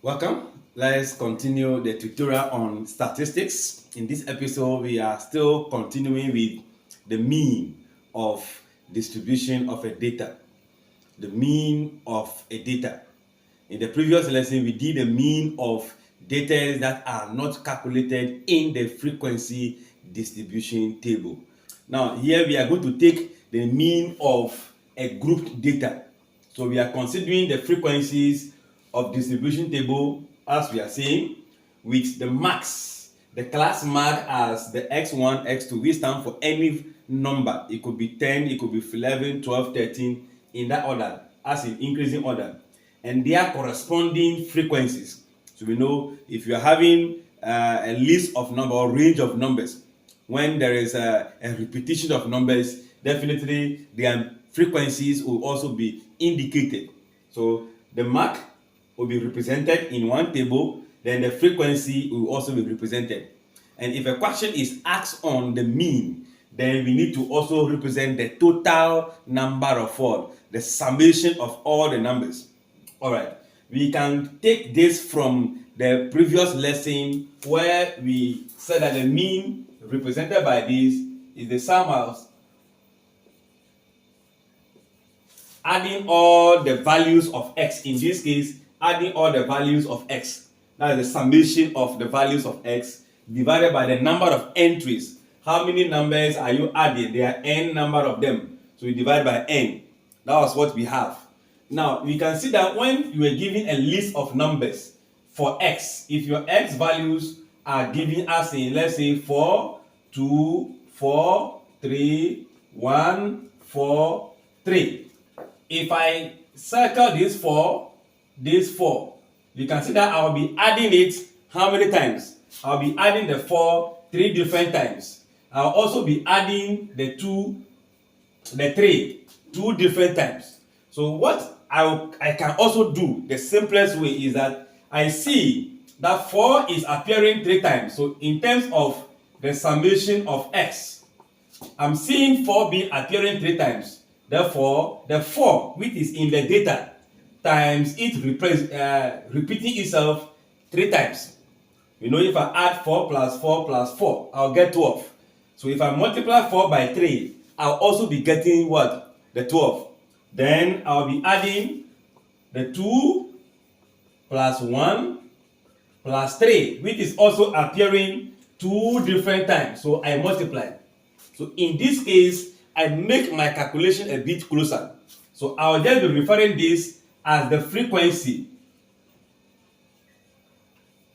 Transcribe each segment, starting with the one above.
Welcome. Let's continue the tutorial on statistics. In this episode, we are still continuing with the mean of distribution of a data. The mean of a data. In the previous lesson, we did the mean of data that are not calculated in the frequency distribution table. Now, here we are going to take the mean of a grouped data. So we are considering the frequencies of distribution table as we are saying with the marks, the class mark as the x1, x2. We stand for any number. It could be 10, it could be 11, 12, 13 in that order as in increasing order. And their corresponding frequencies. So we know if you are having a list of number or range of numbers, when there is a repetition of numbers, definitely their frequencies will also be indicated. So the mark will be represented in one table, then the frequency will also be represented. And if a question is asked on the mean, then we need to also represent the total number of what? The summation of all the numbers. All right, we can take this from the previous lesson where we said that the mean represented by this is the sum of adding all the values of x. In this case, adding all the values of x. That is the summation of the values of x divided by the number of entries. How many numbers are you adding? There are n number of them. So we divide by n. That was what we have. Now, we can see that when you are given a list of numbers for x, if your x values are given as in, let's say, 4, 2, 4, 3, 1, 4, 3. If I circle this 4, you can see that I will be adding it how many times? I'll be adding the 4 3 different times. I'll also be adding the 3 2 different times. So what I can also do, the simplest way is that I see that 4 is appearing 3 times. So in terms of the summation of x, I'm seeing 4 be appearing 3 times. Therefore, the 4 which is in the data times it repeating itself 3 times. You know, if I add 4 plus 4 plus 4, I'll get 12. So if I multiply 4 by 3, I'll also be getting what? The 12. Then I'll be adding the 2 plus 1 plus 3, which is also appearing 2 different times. So I multiply. So in this case, I make my calculation a bit closer. So I'll just be referring this as the frequency.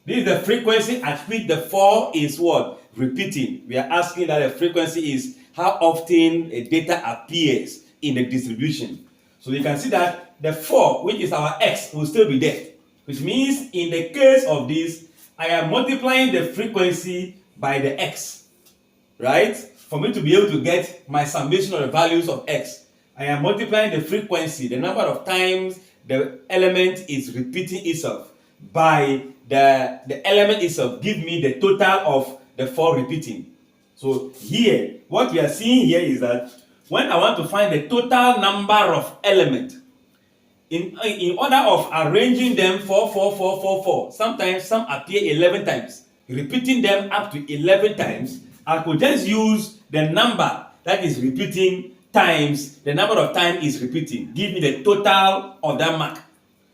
This is the frequency at which the 4 is what? Repeating. We are asking that the frequency is how often a data appears in the distribution. So you can see that the 4, which is our x, will still be there. Which means in the case of this, I am multiplying the frequency by the x. Right? For me to be able to get my summation of the values of x, I am multiplying the frequency, the number of times the element is repeating itself, by the element itself. Give me the total of the 4 repeating. So here, what we are seeing here is that when I want to find the total number of elements, in order of arranging them 4, 4, 4, 4, 4, sometimes some appear 11 times. Repeating them up to 11 times, I could just use the number that is repeating times the number of times is repeating. Give me the total of that mark.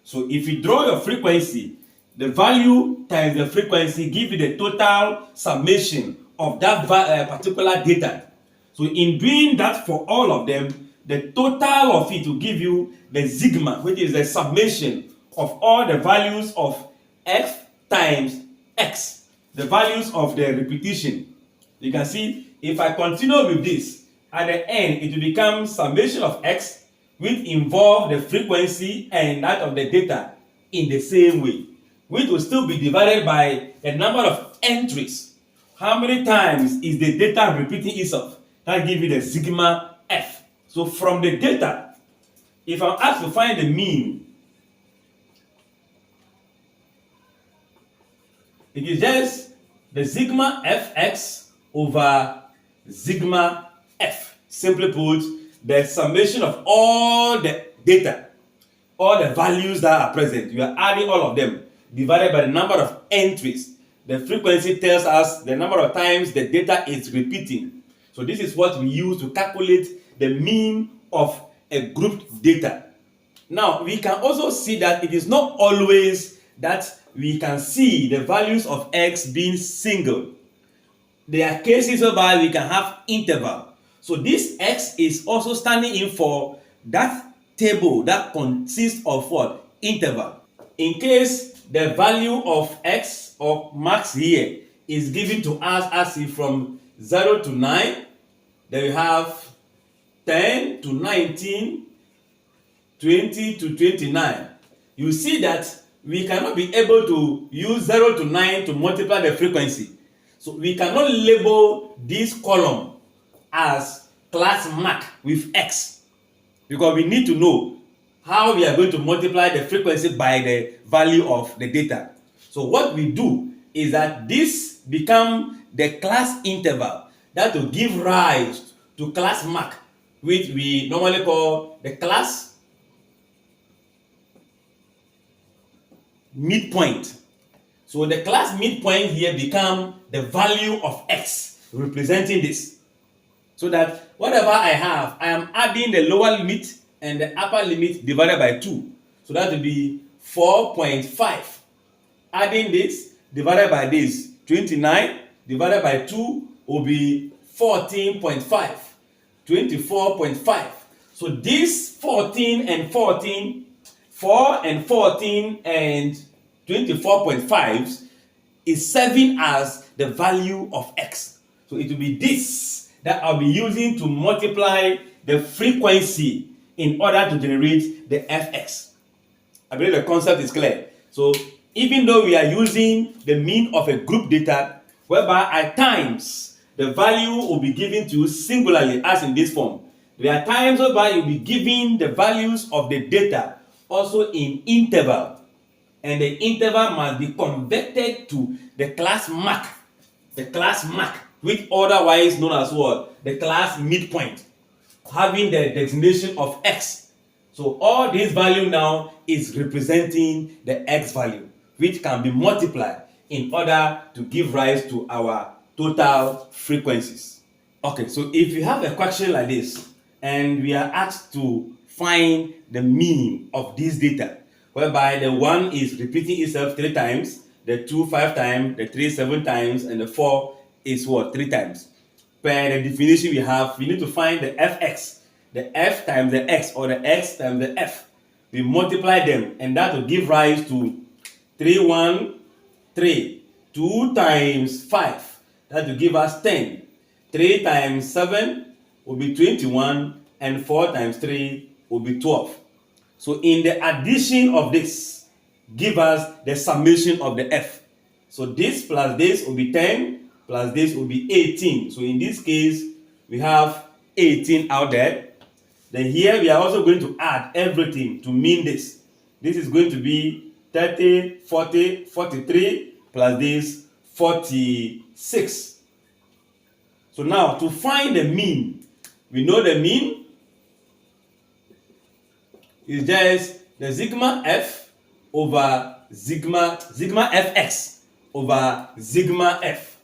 So if you draw your frequency, the value times the frequency give you the total summation of that particular data. So in doing that for all of them, the total of it will give you the sigma, which is the summation of all the values of x times x, the values of the repetition. You can see if I continue with this, at the end it will become summation of x, which involve the frequency and that of the data in the same way, which will still be divided by the number of entries. How many times is the data repeating itself? That gives you the sigma f. So from the data, if I'm asked to find the mean, it is just the sigma fx over sigma f. Simply put, the summation of all the data, all the values that are present. You are adding all of them. divided by the number of entries. The frequency tells us the number of times the data is repeating. So this is what we use to calculate the mean of a grouped data. Now, we can also see that it is not always that we can see the values of x being single. There are cases whereby we can have interval. So this x is also standing in for that table that consists of what? Interval. In case the value of x or max here is given to us as if from 0 to 9, then we have 10 to 19, 20 to 29. You see that we cannot be able to use 0 to 9 to multiply the frequency. So we cannot label this column as class mark with x, because we need to know how we are going to multiply the frequency by the value of the data. So what we do is that this become the class interval that will give rise to class mark, which we normally call the class midpoint. So the class midpoint here become the value of x representing this. So that whatever I have, I am adding the lower limit and the upper limit divided by 2. So that will be 4.5. Adding this divided by this, 29 divided by 2 will be 14.5, 24.5. So this 14 and 14, 4 and 14 and 24.5 is serving as the value of x. So it will be this that I'll be using to multiply the frequency in order to generate the fx. I believe the concept is clear. So even though we are using the mean of a group data, whereby at times the value will be given to you singularly as in this form, there are times whereby you'll be giving the values of the data also in interval, and the interval must be converted to the class mark, which otherwise known as what? The class midpoint, having the designation of x. So all this value now is representing the x value, which can be multiplied in order to give rise to our total frequencies. Okay, so if you have a question like this and we are asked to find the mean of this data, whereby the 1 is repeating itself 3 times, the 2 5 times, the 3 7 times, and the 4 is what? 3 times. Per the definition we have, we need to find the fx, the f times the x, or the x times the f. We multiply them, and that will give rise to 3 1 3. 2 times 5, that will give us 10. 3 times 7 will be 21, and 4 times 3 will be 12. So in the addition of this, give us the summation of the f. So this plus this will be 10, plus this will be 18. So in this case, we have 18 out there. Then here we are also going to add everything to mean this. This is going to be 30, 40, 43, plus this 46. So now to find the mean, we know the mean is just the sigma f over sigma fx over sigma f.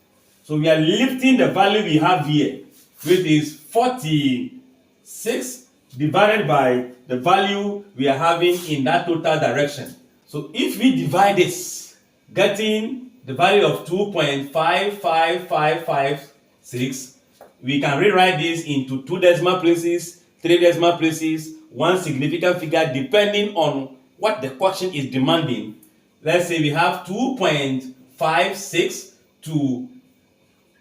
So we are lifting the value we have here, which is 46 divided by the value we are having in that total direction. So if we divide this, getting the value of 2.55556, we can rewrite this into 2 decimal places, 3 decimal places, 1 significant figure, depending on what the question is demanding. Let's say we have 2.56 to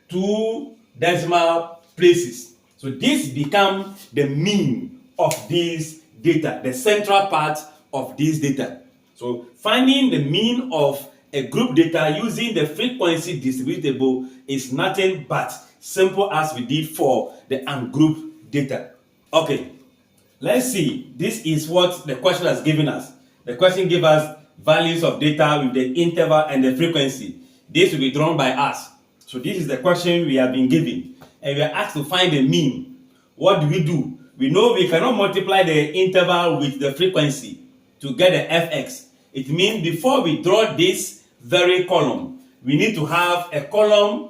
2 decimal places. So this becomes the mean of this data, the central part of this data. So finding the mean of a group data using the frequency distributable is nothing but simple as we did for the ungrouped data. Okay, let's see. This is what the question has given us. The question gives us values of data with the interval and the frequency. This will be drawn by us. So this is the question we have been given, and we are asked to find the mean. What do? We know we cannot multiply the interval with the frequency to get the fx. It means before we draw this very column, we need to have a column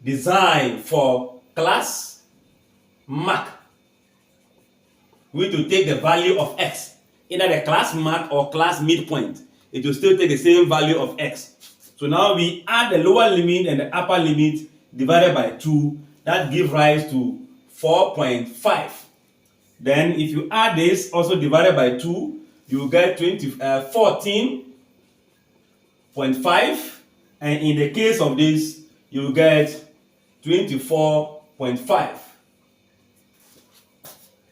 designed for class mark. We need to take the value of x, either the class mark or class midpoint. It will still take the same value of x. So now we add the lower limit and the upper limit divided by 2. That gives rise to 4.5. Then if you add this also divided by 2, you will get 14.5. And in the case of this, you will get 24.5.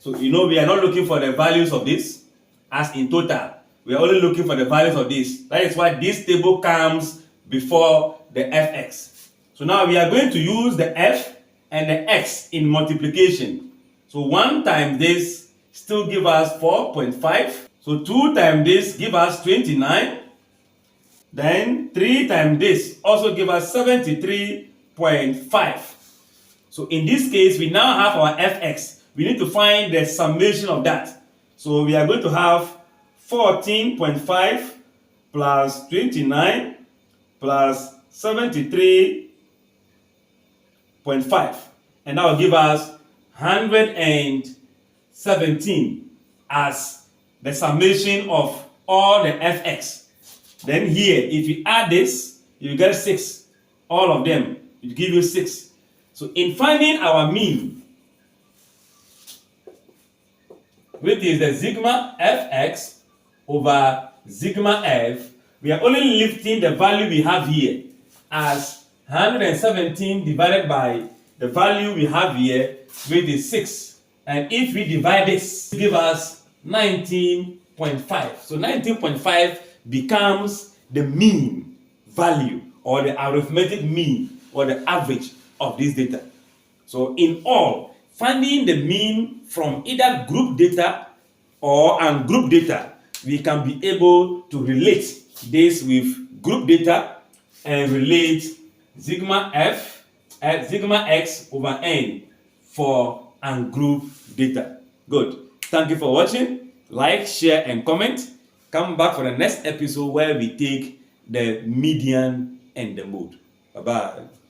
So you know we are not looking for the values of this as in total. We are only looking for the values of this. That is why this table comes before the fx. So now we are going to use the f and the x in multiplication. So 1 times this still give us 4.5. So 2 times this give us 29. Then 3 times this also give us 73.5. So in this case, we now have our fx. We need to find the summation of that. So we are going to have 14.5 plus 29 plus 73.5. And that will give us 117 as the summation of all the fx. Then here, if you add this, you get 6. All of them, it give you 6. So in finding our mean, which is the sigma fx over sigma f, we are only lifting the value we have here as 117 divided by the value we have here, which is 6. And if we divide this, it gives us 19.5. So 19.5 becomes the mean value or the arithmetic mean or the average of this data. So in all, finding the mean from either group data or ungroup data, we can be able to relate this with group data and relate sigma f at sigma x over n for ungroup data. Good. Thank you for watching. Like, share, and comment. Come back for the next episode where we take the median and the mode. Bye-bye.